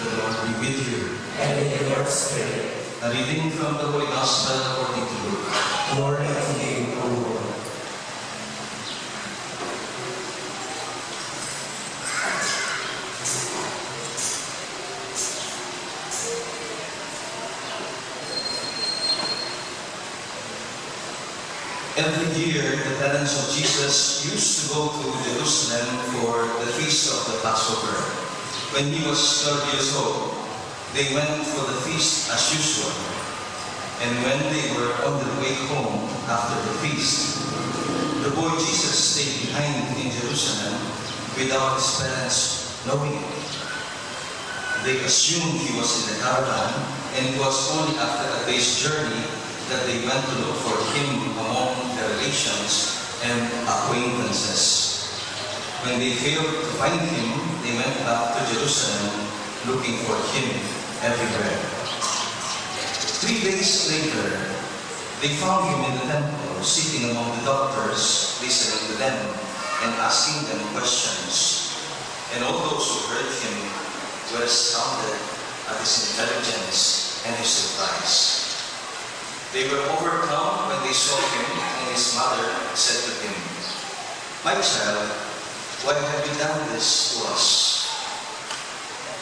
The Lord be with you. and in your spirit. A reading from the Holy Gospel according to Luke. Glory to you, O Lord. Every year, the parents of Jesus used to go to Jerusalem for the feast of the Passover. When he was 12 years old, they went for the feast as usual. And when they were on their way home after the feast, the boy Jesus stayed behind in Jerusalem without his parents knowing it. They assumed he was in the caravan, and it was only after a day's journey that they went to look for him among their relations and acquaintances. When they failed to find him, they went back to Jerusalem looking for him everywhere. 3 days later, they found him in the temple, sitting among the doctors, listening to them and asking them questions. And all those who heard him were astounded at his intelligence and his surprise. They were overcome when they saw him, and his mother said to him, "My child, why have you done this to us?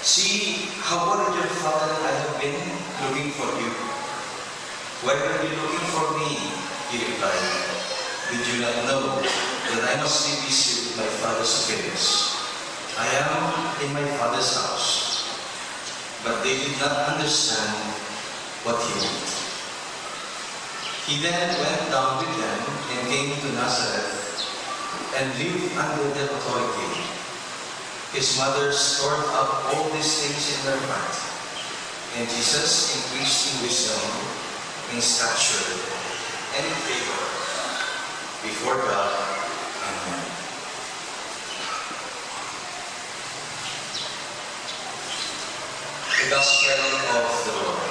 See how worried your father and I have been looking for you." "Why are you looking for me?" he replied. "Did you not know that I must be busy with my father's affairs? I am in my father's house." But they did not understand what he meant. He then went down with them and came to Nazareth and lived under their authority. His mother stored up all these things in her heart, and Jesus increased in wisdom, in stature, and in favor before God. Amen. The Gospel of the Lord.